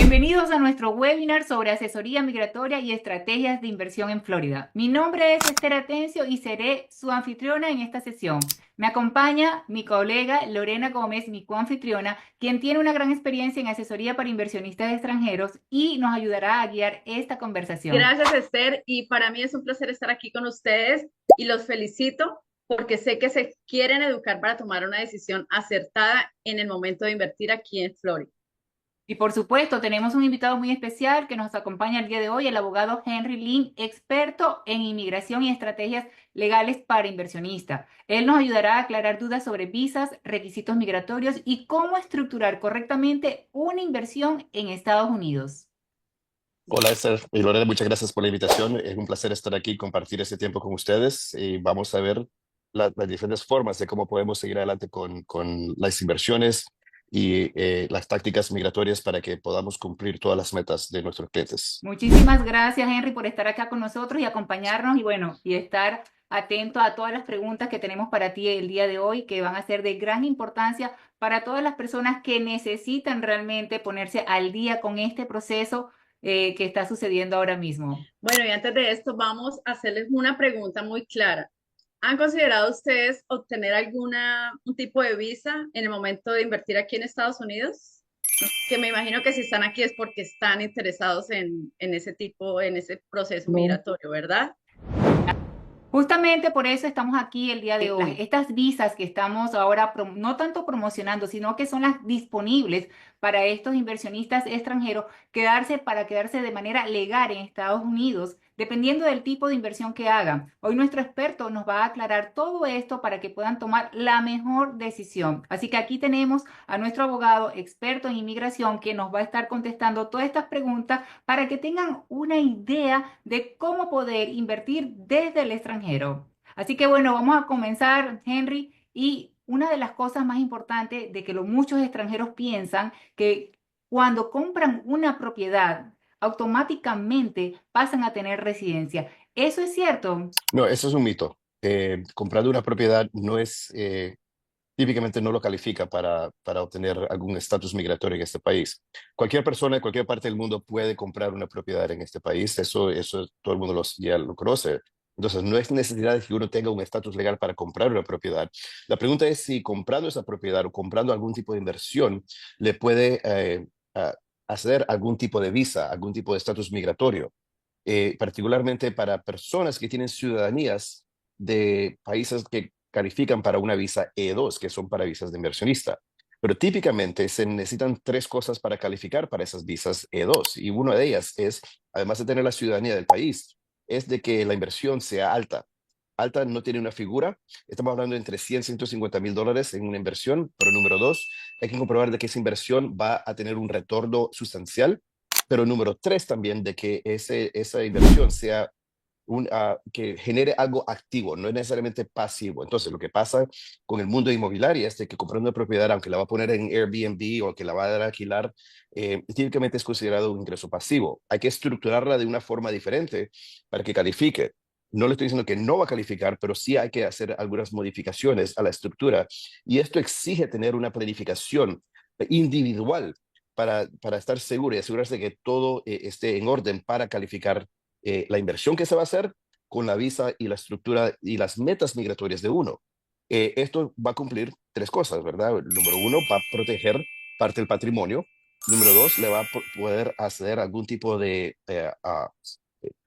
Bienvenidos a nuestro webinar sobre asesoría migratoria y estrategias de inversión en Florida. Mi nombre es Esther Atencio y seré su anfitriona en esta sesión. Me acompaña mi colega Lorena Gómez, mi coanfitriona, quien tiene una gran experiencia en asesoría para inversionistas extranjeros y nos ayudará a guiar esta conversación. Gracias, Esther, y para mí es un placer estar aquí con ustedes y los felicito porque sé que se quieren educar para tomar una decisión acertada en el momento de invertir aquí en Florida. Y por supuesto, tenemos un invitado muy especial que nos acompaña el día de hoy, el abogado Henry Lin, experto en inmigración y estrategias legales para inversionistas. Él nos ayudará a aclarar dudas sobre visas, requisitos migratorios y cómo estructurar correctamente una inversión en Estados Unidos. Hola Esther y Lorena, muchas gracias por la invitación. Es un placer estar aquí y compartir este tiempo con ustedes. Y vamos a ver las diferentes formas de cómo podemos seguir adelante con las inversiones y las tácticas migratorias para que podamos cumplir todas las metas de nuestros clientes. Muchísimas gracias, Henry, por estar acá con nosotros y acompañarnos y bueno, y estar atento a todas las preguntas que tenemos para ti el día de hoy, que van a ser de gran importancia para todas las personas que necesitan realmente ponerse al día con este proceso que está sucediendo ahora mismo. Bueno, y antes de esto vamos a hacerles una pregunta muy clara. ¿Han considerado ustedes obtener un tipo de visa en el momento de invertir aquí en Estados Unidos? Que me imagino que si están aquí es porque están interesados en ese tipo, en ese proceso migratorio, ¿verdad? Justamente por eso estamos aquí el día de hoy. Estas visas que estamos ahora no tanto promocionando, sino que son las disponibles para estos inversionistas extranjeros para quedarse de manera legal en Estados Unidos, dependiendo del tipo de inversión que hagan. Hoy nuestro experto nos va a aclarar todo esto para que puedan tomar la mejor decisión. Así que aquí tenemos a nuestro abogado experto en inmigración que nos va a estar contestando todas estas preguntas para que tengan una idea de cómo poder invertir desde el extranjero. Así que bueno, vamos a comenzar, Henry, y una de las cosas más importantes de que muchos extranjeros piensan que cuando compran una propiedad, automáticamente pasan a tener residencia. ¿Eso es cierto? No, eso es un mito. Comprando una propiedad no es, típicamente no lo califica para obtener algún estatus migratorio en este país. Cualquier persona de cualquier parte del mundo puede comprar una propiedad en este país, eso todo el mundo ya lo conoce. Entonces, no es necesidad de que uno tenga un estatus legal para comprar una propiedad. La pregunta es si comprando esa propiedad o comprando algún tipo de inversión le puede hacer algún tipo de visa, algún tipo de estatus migratorio, particularmente para personas que tienen ciudadanías de países que califican para una visa E2, que son para visas de inversionista. Pero típicamente se necesitan tres cosas para calificar para esas visas E2, y una de ellas es, además de tener la ciudadanía del país, es de que la inversión sea alta. Alta no tiene una figura, estamos hablando de entre 100 y $150,000 en una inversión, pero número dos, hay que comprobar de que esa inversión va a tener un retorno sustancial, pero número tres también de que esa inversión sea que genere algo activo, no es necesariamente pasivo. Entonces, lo que pasa con el mundo inmobiliario es de que comprando una propiedad, aunque la va a poner en Airbnb o que la va a dar a alquilar, típicamente es considerado un ingreso pasivo. Hay que estructurarla de una forma diferente para que califique. No le estoy diciendo que no va a calificar, pero sí hay que hacer algunas modificaciones a la estructura. Y esto exige tener una planificación individual para estar seguro y asegurarse que todo esté en orden para calificar la inversión que se va a hacer con la visa y la estructura y las metas migratorias de uno. Esto va a cumplir tres cosas, ¿verdad? Número uno, va a proteger parte del patrimonio. Número dos, le va a poder hacer algún tipo de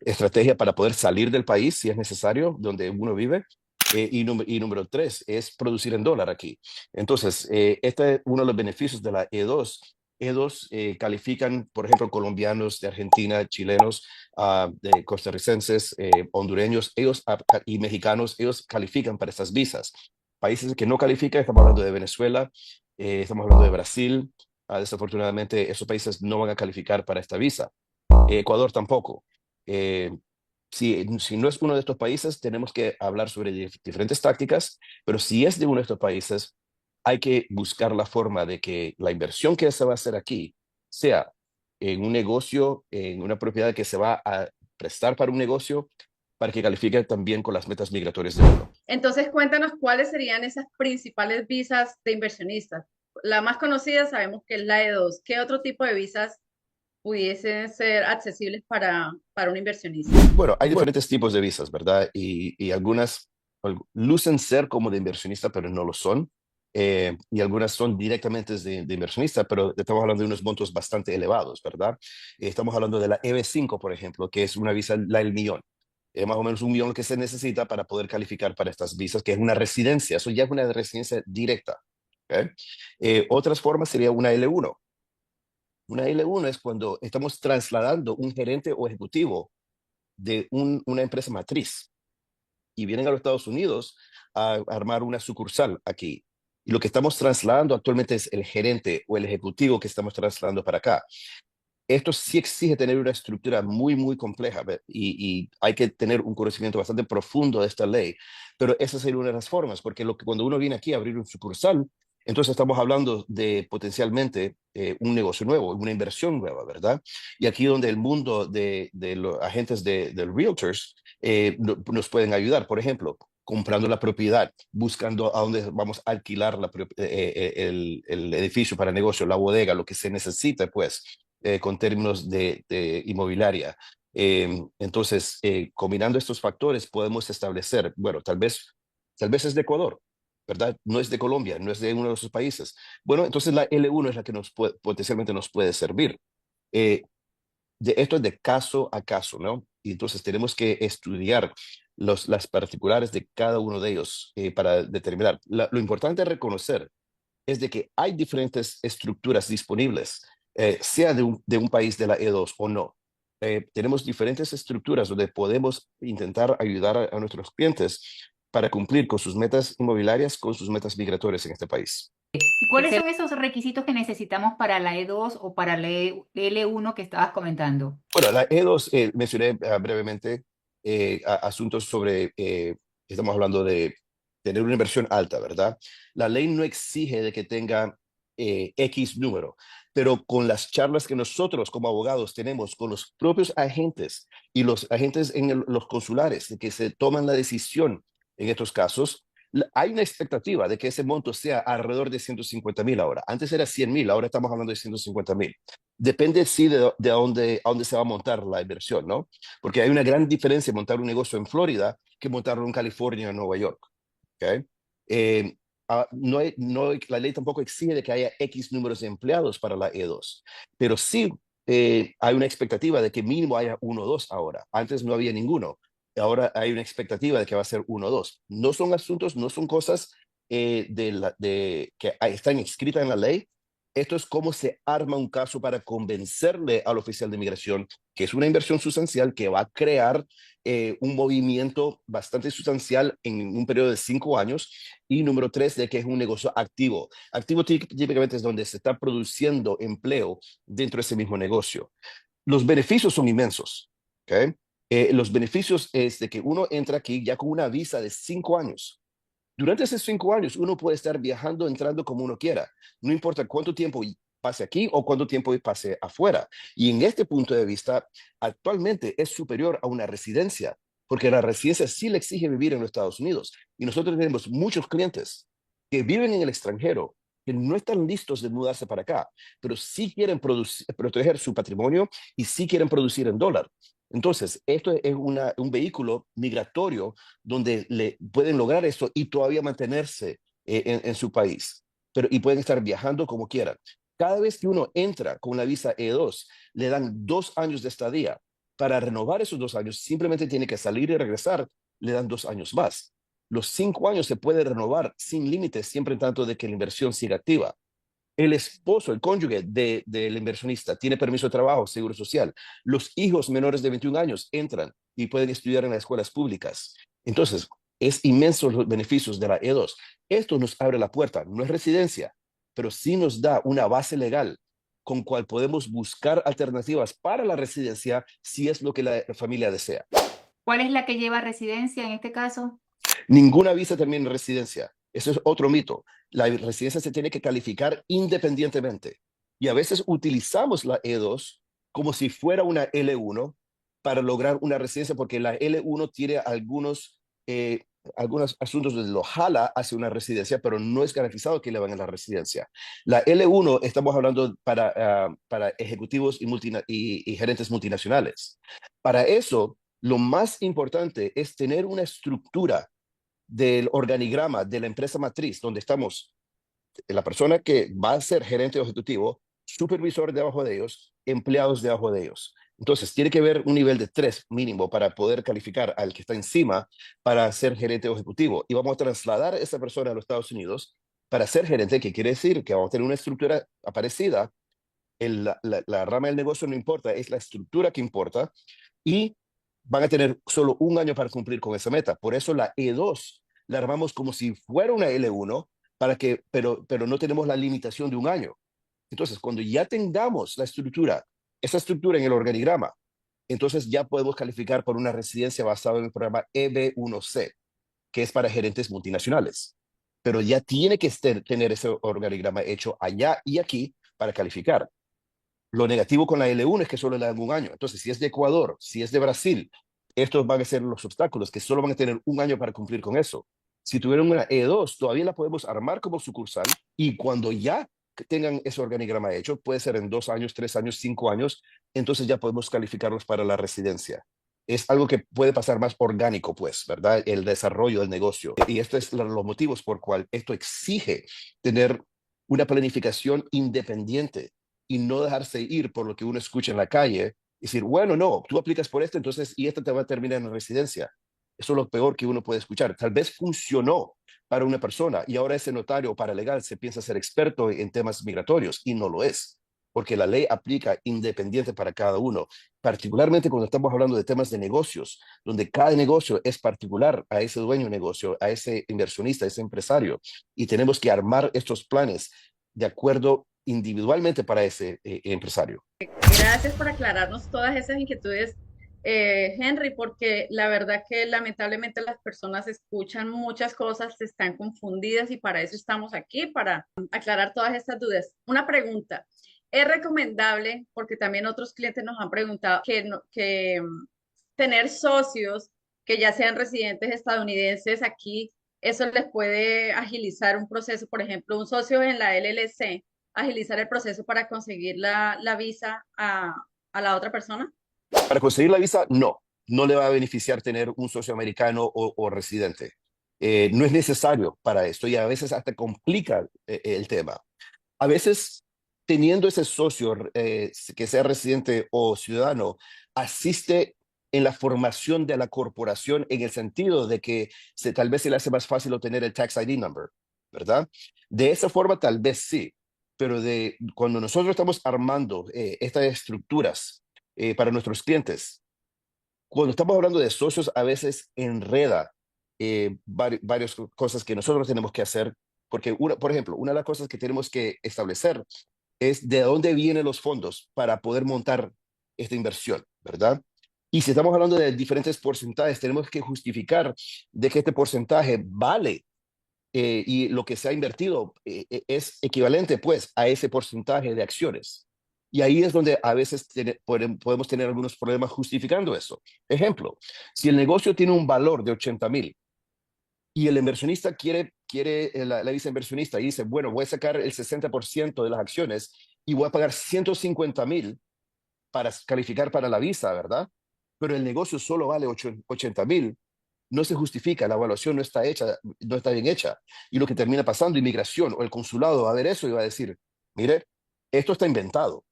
estrategia para poder salir del país si es necesario, donde uno vive. Y número tres es producir en dólar aquí. Entonces, este es uno de los beneficios de la E2. E2 califican, por ejemplo, colombianos de Argentina, chilenos, de costarricenses, hondureños, y mexicanos, ellos califican para estas visas. Países que no califican, estamos hablando de Venezuela, estamos hablando de Brasil. Desafortunadamente, esos países no van a calificar para esta visa. Ecuador tampoco. Eh, si no es uno de estos países, tenemos que hablar sobre diferentes tácticas, pero si es de uno de estos países, hay que buscar la forma de que la inversión que se va a hacer aquí sea en un negocio, en una propiedad que se va a prestar para un negocio, para que califique también con las metas migratorias de uno. Entonces, cuéntanos cuáles serían esas principales visas de inversionistas. La más conocida sabemos que es la E2. ¿Qué otro tipo de visas pudiesen ser accesibles para un inversionista. Bueno, hay diferentes tipos de visas, ¿verdad? Y algunas lucen ser como de inversionista, pero no lo son. Y algunas son directamente de inversionista, pero estamos hablando de unos montos bastante elevados, ¿verdad? Estamos hablando de la EB5, por ejemplo, que es una visa, la del millón. Más o menos 1 millón que se necesita para poder calificar para estas visas, que es una residencia. Eso ya es una residencia directa. ¿Ok? Otras formas sería una L1. Una L1 es cuando estamos trasladando un gerente o ejecutivo de una empresa matriz y vienen a los Estados Unidos a armar una sucursal aquí. Y lo que estamos trasladando actualmente es el gerente o el ejecutivo que estamos trasladando para acá. Esto sí exige tener una estructura muy, muy compleja y hay que tener un conocimiento bastante profundo de esta ley, pero esa sería una de las formas, porque cuando uno viene aquí a abrir un sucursal, entonces estamos hablando de potencialmente un negocio nuevo, una inversión nueva, ¿verdad? Y aquí donde el mundo de los agentes de realtors nos pueden ayudar, por ejemplo, comprando la propiedad, buscando a dónde vamos a alquilar el edificio para negocio, la bodega, lo que se necesita, pues con términos de inmobiliaria. Entonces, combinando estos factores, podemos establecer, bueno, tal vez es de Ecuador, ¿verdad? No es de Colombia, no es de uno de esos países. Bueno, entonces la L1 es la que potencialmente nos puede servir. Eh, esto es de caso a caso, ¿no? Y entonces tenemos que estudiar las particulares de cada uno de ellos para determinar. Lo importante es reconocer es de que hay diferentes estructuras disponibles, sea de un país de la E2 o no. Tenemos diferentes estructuras donde podemos intentar ayudar a nuestros clientes para cumplir con sus metas inmobiliarias, con sus metas migratorias en este país. ¿Y cuáles son esos requisitos que necesitamos para la E2 o para la L1 que estabas comentando? Bueno, la E2 mencioné brevemente asuntos sobre, estamos hablando de tener una inversión alta, ¿verdad? La ley no exige de que tenga X número, pero con las charlas que nosotros como abogados tenemos con los propios agentes y los agentes en los consulares de que se toman la decisión en estos casos, hay una expectativa de que ese monto sea alrededor de 150,000 ahora. Antes era 100,000, ahora estamos hablando de 150,000. Depende, sí, de a dónde se va a montar la inversión, ¿no? Porque hay una gran diferencia montar un negocio en Florida que montarlo en California o en Nueva York, ¿ok? Eh, la ley tampoco exige de que haya X números de empleados para la E2, pero sí hay una expectativa de que mínimo haya 1 o 2 ahora. Antes no había ninguno. Ahora hay una expectativa de que va a ser 1 o 2. No son asuntos, no son cosas que están escritas en la ley. Esto es cómo se arma un caso para convencerle al oficial de migración que es una inversión sustancial que va a crear un movimiento bastante sustancial en un periodo de 5 años. Y número 3, de que es un negocio activo. Activo típicamente es donde se está produciendo empleo dentro de ese mismo negocio. Los beneficios son inmensos. ¿Okay? Los beneficios es de que uno entra aquí ya con una visa de 5 años. Durante esos 5 años, uno puede estar viajando, entrando como uno quiera. No importa cuánto tiempo pase aquí o cuánto tiempo pase afuera. Y en este punto de vista, actualmente es superior a una residencia, porque la residencia sí le exige vivir en los Estados Unidos. Y nosotros tenemos muchos clientes que viven en el extranjero, que no están listos de mudarse para acá, pero sí quieren proteger su patrimonio y sí quieren producir en dólar. Entonces, esto es un vehículo migratorio donde pueden lograr esto y todavía mantenerse en su país, y pueden estar viajando como quieran. Cada vez que uno entra con la visa E2, le dan 2 años de estadía. Para renovar esos 2 años, simplemente tiene que salir y regresar, le dan 2 años más. Los 5 años se puede renovar sin límites, siempre en tanto de que la inversión siga activa. El esposo, el cónyuge del inversionista tiene permiso de trabajo, seguro social. Los hijos menores de 21 años entran y pueden estudiar en las escuelas públicas. Entonces, es inmenso los beneficios de la E2. Esto nos abre la puerta, no es residencia, pero sí nos da una base legal con cual podemos buscar alternativas para la residencia si es lo que la familia desea. ¿Cuál es la que lleva residencia en este caso? Ninguna visa termina en residencia. Eso es otro mito. La residencia se tiene que calificar independientemente. Y a veces utilizamos la E2 como si fuera una L1 para lograr una residencia, porque la L1 tiene algunos algunos asuntos donde lo jala hacia una residencia, pero no es garantizado que le van a la residencia. La L1 estamos hablando para ejecutivos y gerentes multinacionales. Para eso, lo más importante es tener una estructura del organigrama de la empresa matriz, donde estamos la persona que va a ser gerente ejecutivo, supervisor debajo de ellos, empleados debajo de ellos. Entonces, tiene que haber un nivel de 3 mínimo para poder calificar al que está encima para ser gerente ejecutivo. Y vamos a trasladar a esa persona a los Estados Unidos para ser gerente, que quiere decir que vamos a tener una estructura parecida. La rama del negocio no importa, es la estructura que importa. Y van a tener solo un año para cumplir con esa meta. Por eso la E2 la armamos como si fuera una L1, pero no tenemos la limitación de un año. Entonces, cuando ya tengamos esa estructura en el organigrama, entonces ya podemos calificar por una residencia basada en el programa EB1C, que es para gerentes multinacionales. Pero ya tiene que tener ese organigrama hecho allá y aquí para calificar. Lo negativo con la L1 es que solo le dan un año. Entonces, si es de Ecuador, si es de Brasil, estos van a ser los obstáculos, que solo van a tener un año para cumplir con eso. Si tuvieron una E2, todavía la podemos armar como sucursal y cuando ya tengan ese organigrama hecho, puede ser en 2 años, 3 años, 5 años, entonces ya podemos calificarlos para la residencia. Es algo que puede pasar más orgánico, pues, ¿verdad? El desarrollo del negocio. Y estos son los motivos por cual esto exige tener una planificación independiente y no dejarse ir por lo que uno escucha en la calle y decir, bueno, no, tú aplicas por esto, entonces, y esta te va a terminar en residencia. Eso es lo peor que uno puede escuchar. Tal vez funcionó para una persona y ahora ese notario paralegal se piensa ser experto en temas migratorios y no lo es, porque la ley aplica independiente para cada uno, particularmente cuando estamos hablando de temas de negocios, donde cada negocio es particular a ese dueño de negocio, a ese inversionista, a ese empresario, y tenemos que armar estos planes de acuerdo individualmente para ese empresario. Gracias por aclararnos todas esas inquietudes, Henry, porque la verdad que lamentablemente las personas escuchan muchas cosas, están confundidas y para eso estamos aquí, para aclarar todas estas dudas. Una pregunta, ¿es recomendable, porque también otros clientes nos han preguntado, que tener socios que ya sean residentes estadounidenses aquí, eso les puede agilizar un proceso, por ejemplo, un socio en la LLC? Agilizar el proceso para conseguir la visa a la otra persona? Para conseguir la visa, no le va a beneficiar tener un socio americano o residente. No es necesario para esto y a veces hasta complica el tema. A veces, teniendo ese socio que sea residente o ciudadano, asiste en la formación de la corporación en el sentido de que tal vez se le hace más fácil obtener el Tax ID number, ¿verdad? De esa forma tal vez sí, pero cuando nosotros estamos armando estas estructuras para nuestros clientes, cuando estamos hablando de socios, a veces enreda varias cosas que nosotros tenemos que hacer, porque, por ejemplo, una de las cosas que tenemos que establecer es de dónde vienen los fondos para poder montar esta inversión, ¿verdad? Y si estamos hablando de diferentes porcentajes, tenemos que justificar de que este porcentaje vale y lo que se ha invertido es equivalente, pues, a ese porcentaje de acciones. Y ahí es donde a veces podemos tener algunos problemas justificando eso. Ejemplo, si el negocio tiene un valor de 80,000 y el inversionista quiere la visa inversionista y dice, bueno, voy a sacar el 60% de las acciones y voy a pagar 150,000 para calificar para la visa, ¿verdad? Pero el negocio solo vale 80,000, no se justifica, la evaluación no está hecha, no está bien hecha. Y lo que termina pasando, inmigración o el consulado va a ver eso y va a decir, mire, esto está inventado,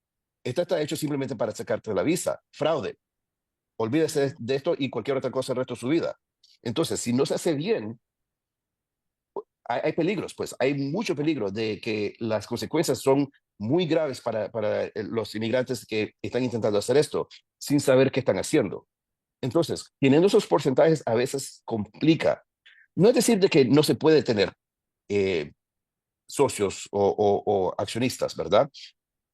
esto está hecho simplemente para sacarte la visa, fraude, olvídese de esto y cualquier otra cosa el resto de su vida. Entonces, si no se hace bien, hay peligros, pues hay mucho peligro de que las consecuencias son muy graves para los inmigrantes que están intentando hacer esto sin saber qué están haciendo. Entonces, teniendo esos porcentajes a veces complica. No es decir de que no se puede tener socios o accionistas, ¿verdad?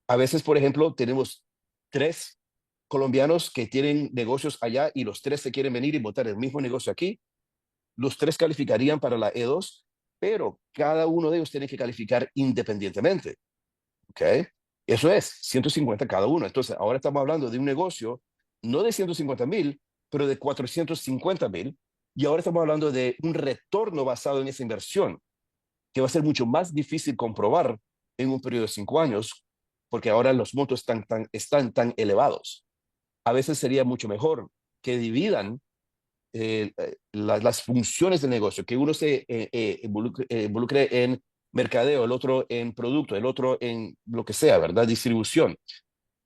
A veces, por ejemplo, tenemos 3 colombianos que tienen negocios allá y los 3 se quieren venir y montar el mismo negocio aquí. Los 3 calificarían para la E2, pero cada uno de ellos tiene que calificar independientemente. ¿Ok? Eso es 150 cada uno. Entonces, ahora estamos hablando de un negocio no de 150,000, pero de 450,000 Y ahora estamos hablando de un retorno basado en esa inversión, que va a ser mucho más difícil comprobar en un periodo de 5 años, porque ahora los montos están tan elevados. A veces sería mucho mejor que dividan las funciones del negocio, que uno se involucre en mercadeo, el otro en producto, el otro en lo que sea, ¿verdad? Distribución.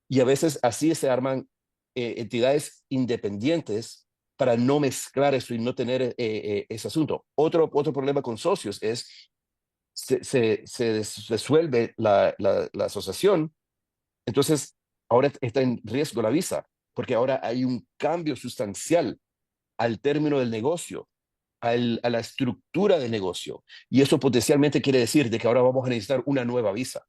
Y a veces así se arman entidades independientes para no mezclar eso y no tener ese asunto. Otro problema con socios es se resuelve la asociación, entonces ahora está en riesgo la visa, porque ahora hay un cambio sustancial al término del negocio, a la estructura del negocio. Y eso potencialmente quiere decir de que ahora vamos a necesitar una nueva visa.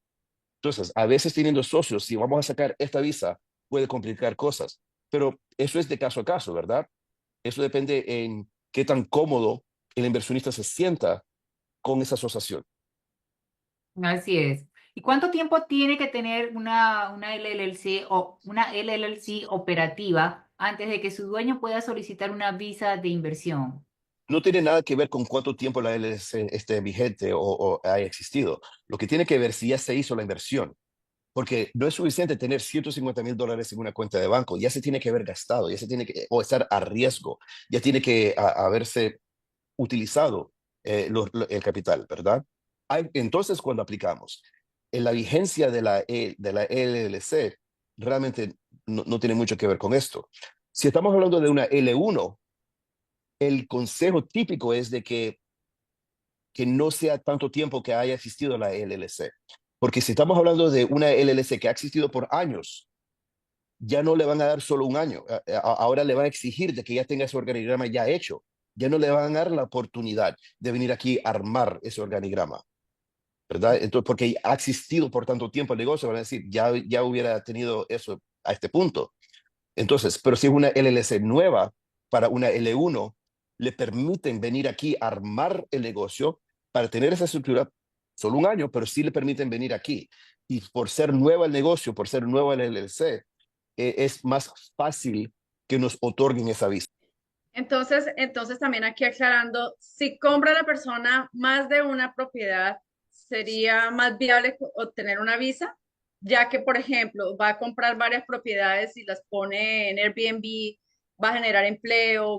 Entonces, a veces teniendo socios, si vamos a sacar esta visa, puede complicar cosas. Pero eso es de caso a caso, ¿verdad? Eso depende en qué tan cómodo el inversionista se sienta con esa asociación. Así es. ¿Y cuánto tiempo tiene que tener una LLC o una LLC operativa antes de que su dueño pueda solicitar una visa de inversión? No tiene nada que ver con cuánto tiempo la LLC esté vigente o haya existido. Lo que tiene que ver si ya se hizo la inversión. Porque no es suficiente tener $150,000 en una cuenta de banco, ya se tiene que haber gastado, ya se tiene que, o estar a riesgo, ya tiene que haberse utilizado el capital, ¿verdad? Entonces, cuando aplicamos en la vigencia de la LLC, realmente no tiene mucho que ver con esto. Si estamos hablando de una L1, el consejo típico es de que no sea tanto tiempo que haya existido la LLC. Porque si estamos hablando de una LLC que ha existido por años, ya no le van a dar solo un año. Ahora le van a exigir de que ya tenga ese organigrama ya hecho. Ya no le van a dar la oportunidad de venir aquí a armar ese organigrama, ¿verdad? Entonces, porque ha existido por tanto tiempo el negocio, van a decir, ya hubiera tenido eso a este punto. Entonces, pero si es una LLC nueva para una L1, le permiten venir aquí a armar el negocio para tener esa estructura solo un año, pero sí le permiten venir aquí. Y por ser nueva el negocio, por ser nueva el LLC, es más fácil que nos otorguen esa visa. Entonces también aquí aclarando, si compra la persona más de una propiedad, sería más viable obtener una visa, ya que, por ejemplo, va a comprar varias propiedades y las pone en Airbnb, va a generar empleo,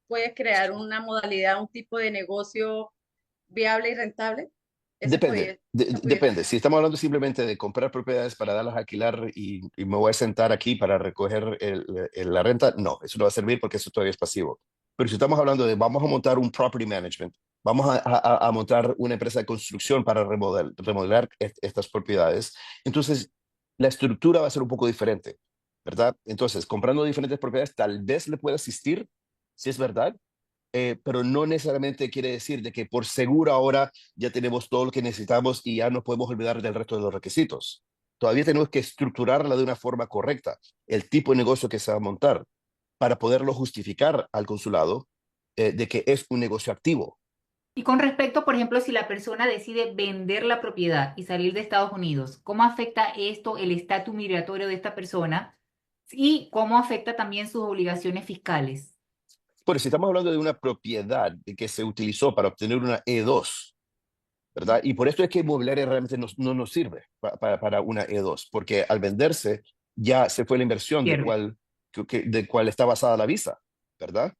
puede crear una modalidad, un tipo de negocio viable y rentable. Ese Depende, puede, esa pudiera depende. ser. Si estamos hablando simplemente de comprar propiedades para darlas a alquilar y me voy a sentar aquí para recoger la renta, no, eso no va a servir porque eso todavía es pasivo. Pero si estamos hablando de vamos a montar un property management, vamos a montar una empresa de construcción para remodelar estas propiedades, entonces la estructura va a ser un poco diferente, ¿verdad? Entonces, comprando diferentes propiedades tal vez le pueda asistir, si es verdad, pero no necesariamente quiere decir de que por seguro ahora ya tenemos todo lo que necesitamos y ya nos podemos olvidar del resto de los requisitos. Todavía tenemos que estructurarla de una forma correcta, el tipo de negocio que se va a montar, para poderlo justificar al consulado de que es un negocio activo. Y con respecto, por ejemplo, si la persona decide vender la propiedad y salir de Estados Unidos, ¿cómo afecta esto el estatus migratorio de esta persona? Y cómo afecta también sus obligaciones fiscales. Pero si estamos hablando de una propiedad que se utilizó para obtener una E2, ¿verdad? Y por esto es que inmobiliaria realmente no nos sirve para una E2, porque al venderse ya se fue la inversión Pierde. de cual está basada la visa, ¿verdad?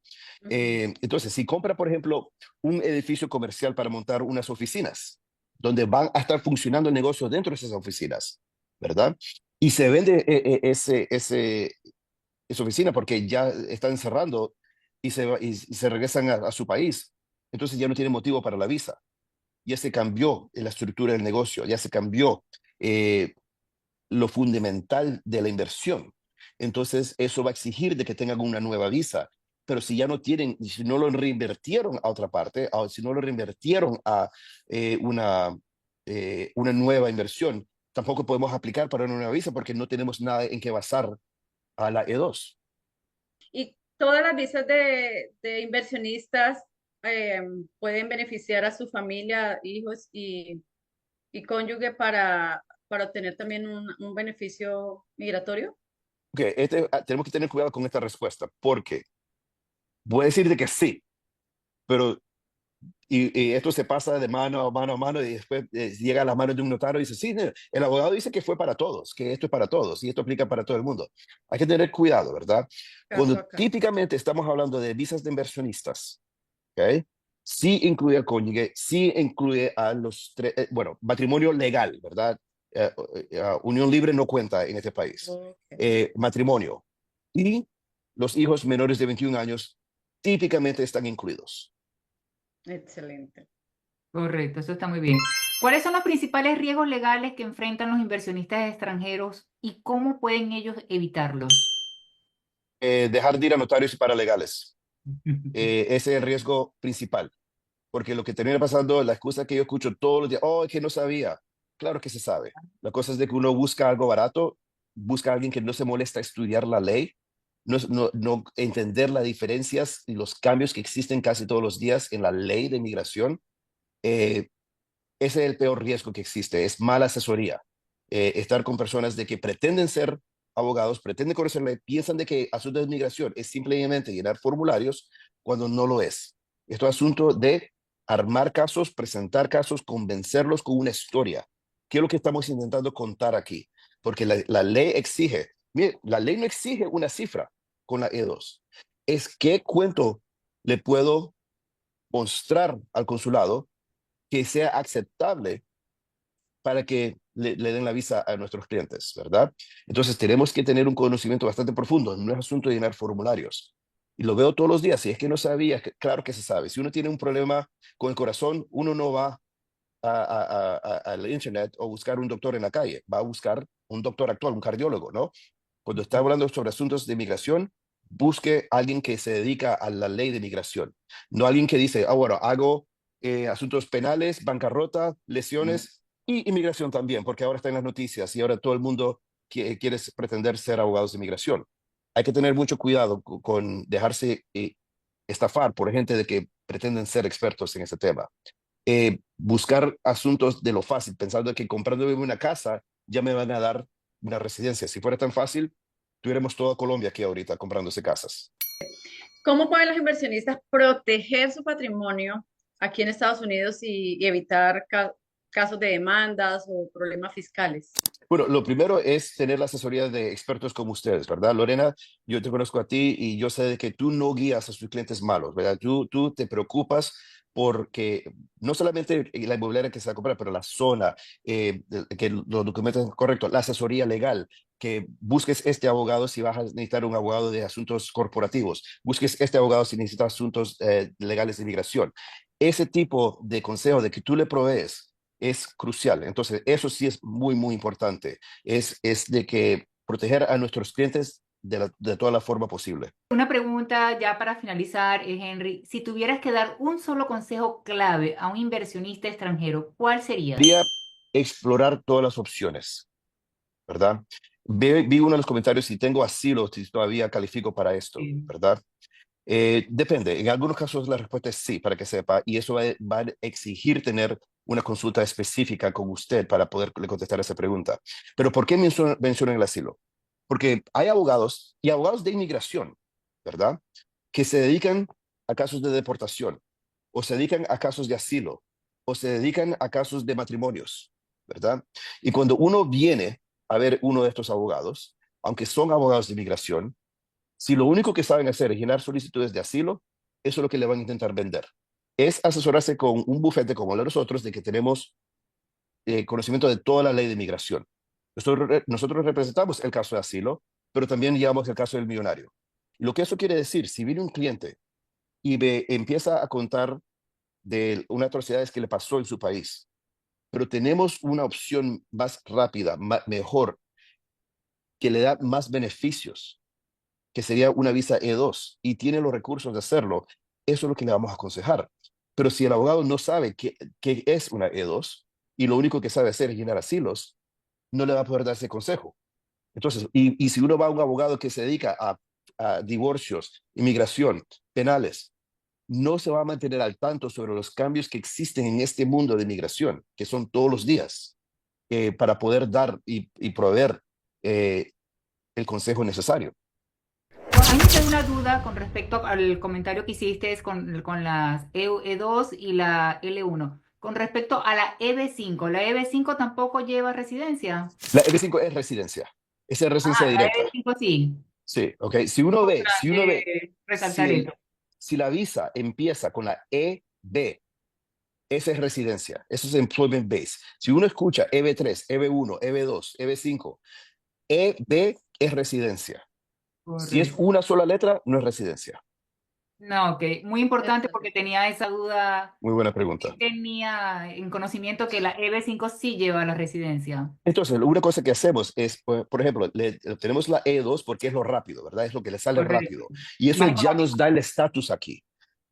Ujú. Entonces, si compra, por ejemplo, un edificio comercial para montar unas oficinas, donde van a estar funcionando el negocio dentro de esas oficinas, ¿verdad? Y se vende esa oficina porque ya están cerrando y se regresan a su país, entonces ya no tiene motivo para la visa, ya se cambió la estructura del negocio, ya se cambió eh, lo fundamental de la inversión. Entonces, eso va a exigir de que tengan una nueva visa. Pero si ya no tienen, si no lo reinvirtieron a otra parte, o si no lo reinvirtieron a eh, una, una nueva inversión, tampoco podemos aplicar para una nueva visa porque no tenemos nada en que basar a la E2. Y todas las visas de inversionistas eh, pueden beneficiar a su familia, hijos y cónyuge para obtener también un beneficio migratorio. Tenemos que tener cuidado con esta respuesta porque voy a decir de que sí, pero y esto se pasa de mano a mano a mano y después llega a las manos de un notario y dice, sí, no, el abogado dice que fue para todos, que esto es para todos y esto aplica para todo el mundo. Hay que tener cuidado, ¿verdad? Caso Cuando a caso. típicamente estamos hablando de visas de inversionistas, ¿ok? Sí incluye al cónyuge, sí incluye a los tres, bueno, matrimonio legal, ¿verdad? Unión libre no cuenta en este país. Ok, Matrimonio y los hijos menores de 21 años típicamente están incluidos. excelente. Correcto, eso está muy bien. ¿Cuáles son los principales riesgos legales que enfrentan los inversionistas extranjeros y cómo pueden ellos evitarlos? Dejar de ir a notarios y paralegales. Ese es el riesgo principal, porque lo que termina pasando, la excusa que yo escucho todos los días, oh, es que no sabía. Claro que se sabe. La cosa es de que uno busca algo barato, busca a alguien que no se molesta a estudiar la ley, no entender las diferencias y los cambios que existen casi todos los días en la ley de inmigración. Eh, Ese es el peor riesgo que existe, es mala asesoría. Estar con personas de que pretenden ser abogados, pretenden conocerle, piensan de que asunto de migración es simplemente llenar formularios cuando no lo es. Esto es asunto de armar casos, presentar casos, convencerlos con una historia. ¿Qué es lo que estamos intentando contar aquí? Porque la ley exige, mire, la ley no exige una cifra con la E2. Es qué cuento le puedo mostrar al consulado que sea aceptable para que le den la visa a nuestros clientes, ¿verdad? Entonces tenemos que tener un conocimiento bastante profundo, no es asunto de llenar formularios. Y lo veo todos los días, si es que no sabía, claro que se sabe. Si uno tiene un problema con el corazón, uno no va al internet o buscar un doctor en la calle, va a buscar un doctor actual, un cardiólogo, ¿no? Cuando está hablando sobre asuntos de migración, busque a alguien que se dedica a la ley de migración, no alguien que dice, ah, bueno, hago asuntos penales, bancarrota, lesiones y inmigración también, porque ahora está en las noticias y ahora todo el mundo quiere pretender ser abogados de migración. Hay que tener mucho cuidado con dejarse estafar por gente de que pretenden ser expertos en ese tema. Buscar asuntos de lo fácil, pensando que comprándome una casa ya me van a dar una residencia. Si fuera tan fácil, tuviéramos toda Colombia aquí ahorita comprándose casas. ¿Cómo pueden los inversionistas proteger su patrimonio aquí en Estados Unidos y evitar casos de demandas o problemas fiscales? Bueno, lo primero es tener la asesoría de expertos como ustedes, ¿verdad? Lorena, yo te conozco a ti y yo sé de que tú no guías a sus clientes malos, ¿verdad? Tú te preocupas porque no solamente la inmobiliaria que se va a comprar, pero la zona, que los documentos son correctos, la asesoría legal, que busques este abogado si vas a necesitar un abogado de asuntos corporativos, busques este abogado si necesitas asuntos legales de inmigración. Ese tipo de consejo de que tú le provees es crucial. Entonces, eso sí es muy, muy importante. Es de que proteger a nuestros clientes de toda la forma posible. Una pregunta ya para finalizar, Henry. Si tuvieras que dar un solo consejo clave a un inversionista extranjero, ¿cuál sería? Quería explorar todas las opciones, ¿verdad? Vi uno de los comentarios si tengo asilo, si todavía califico para esto, Sí. ¿verdad? Depende. En algunos casos la respuesta es sí, para que sepa, y eso va a exigir tener una consulta específica con usted para poderle contestar esa pregunta. Pero ¿por qué menciono el asilo? Porque hay abogados y abogados de inmigración, ¿verdad? Que se dedican a casos de deportación, o se dedican a casos de asilo, o se dedican a casos de matrimonios, ¿verdad? Y cuando uno viene a ver uno de estos abogados, aunque son abogados de inmigración, si lo único que saben hacer es llenar solicitudes de asilo, eso es lo que le van a intentar vender. Es asesorarse con un bufete como el de nosotros, de que tenemos conocimiento de toda la ley de inmigración. Nosotros representamos el caso de asilo, pero también llevamos el caso del millonario. Lo que eso quiere decir, si viene un cliente y empieza a contar de una atrocidad que le pasó en su país, pero tenemos una opción más rápida, mejor, que le da más beneficios, que sería una visa E2, y tiene los recursos de hacerlo, eso es lo que le vamos a aconsejar. Pero si el abogado no sabe qué es una E2 y lo único que sabe hacer es llenar asilos, no le va a poder dar ese consejo. Entonces, y si uno va a un abogado que se dedica a divorcios, inmigración, penales, no se va a mantener al tanto sobre los cambios que existen en este mundo de inmigración, que son todos los días, para poder dar y proveer el consejo necesario. A mí me queda una duda con respecto al comentario que hiciste con las E2 y la L1. Con respecto a la EB5, ¿la EB5 tampoco lleva residencia? La EB5 es residencia. Esa es residencia La directa. EB5 sí. Sí, ok. Si uno ve, Resaltar eso. si la visa empieza con la EB, esa es residencia. Eso es employment base. Si uno escucha EB3, EB1, EB2, EB5, EB es residencia. Si es Correcto. una sola letra, no es residencia. No, ok. Muy importante porque Excelente. tenía esa duda. Muy buena Porque pregunta. tenía en conocimiento que la EB5 sí lleva la residencia. Entonces, una cosa que hacemos es, por ejemplo, tenemos la E2 porque es lo rápido, ¿verdad? Es lo que le sale Correcto. rápido. Y eso Más ya nos económico. da el estatus aquí,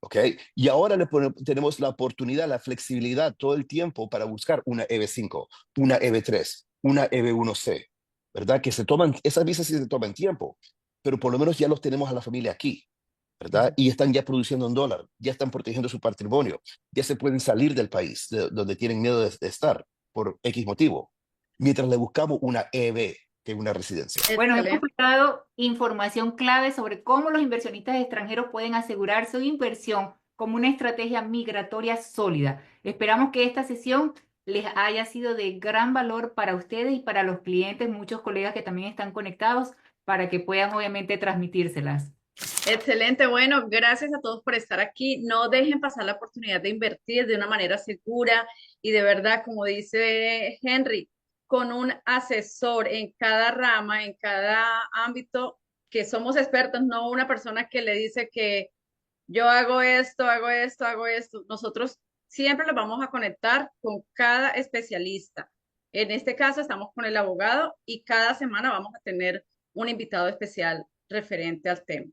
¿ok? Y ahora tenemos la oportunidad, la flexibilidad todo el tiempo para buscar una EB5, una EB3, una EB1C, ¿verdad? Que esas visas sí se toman tiempo, pero por lo menos ya los tenemos a la familia aquí, ¿verdad? Y están ya produciendo en dólar, ya están protegiendo su patrimonio, ya se pueden salir del país donde tienen miedo de estar por X motivo, mientras le buscamos una EB, que es una residencia. Bueno, hemos Excelente. dado información clave sobre cómo los inversionistas extranjeros pueden asegurar su inversión como una estrategia migratoria sólida. Esperamos que esta sesión les haya sido de gran valor para ustedes y para los clientes, muchos colegas que también están conectados, para que puedan obviamente transmitírselas. Excelente, bueno, gracias a todos por estar aquí. No dejen pasar la oportunidad de invertir de una manera segura y de verdad, como dice Henry, con un asesor en cada rama, en cada ámbito, que somos expertos, no una persona que le dice que yo hago esto, hago esto, hago esto. Nosotros siempre los vamos a conectar con cada especialista. En este caso estamos con el abogado y cada semana vamos a tener un invitado especial referente al tema.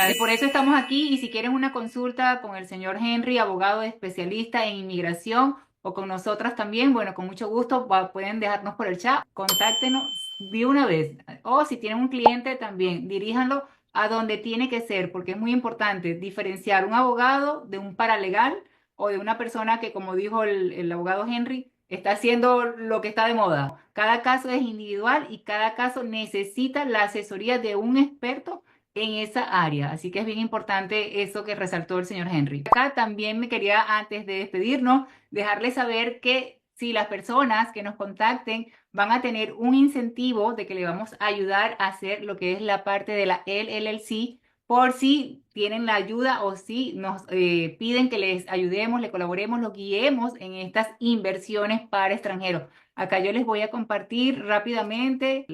Y por eso estamos aquí y si quieren una consulta con el señor Henry, abogado especialista en inmigración, o con nosotras también, bueno, con mucho gusto pueden dejarnos por el chat, contáctenos de una vez. O si tienen un cliente también, diríjanlo a donde tiene que ser, porque es muy importante diferenciar un abogado de un paralegal o de una persona que, como dijo el abogado Henry, está haciendo lo que está de moda. Cada caso es individual y cada caso necesita la asesoría de un experto en esa área. Así que es bien importante eso que resaltó el señor Henry. Acá también me quería, antes de despedirnos, dejarles saber que si las personas que nos contacten van a tener un incentivo de que le vamos a ayudar a hacer lo que es la parte de la LLC, por si tienen la ayuda o si nos piden que les ayudemos, le colaboremos, lo guiemos en estas inversiones para extranjeros. Acá yo les voy a compartir rápidamente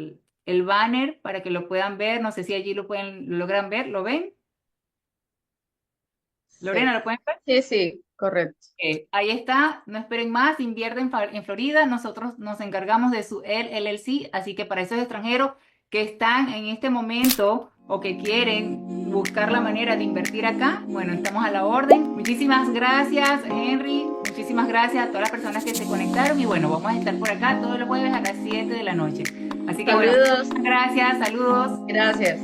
el banner para que lo puedan ver. No sé si allí lo logran ver. ¿Lo ven? Lorena, Sí, ¿lo pueden ver? sí, sí, correcto. Ahí está. No esperen más. Invierten en Florida. Nosotros nos encargamos de su LLC. Así que para esos extranjeros que están en este momento o que quieren buscar la manera de invertir acá, bueno, estamos a la orden. Muchísimas gracias, Henry. Muchísimas gracias a todas las personas que se conectaron. Y bueno, vamos a estar por acá todos los jueves a las 7 de la noche. Así que bueno, Saludos, muchas gracias. Saludos. gracias.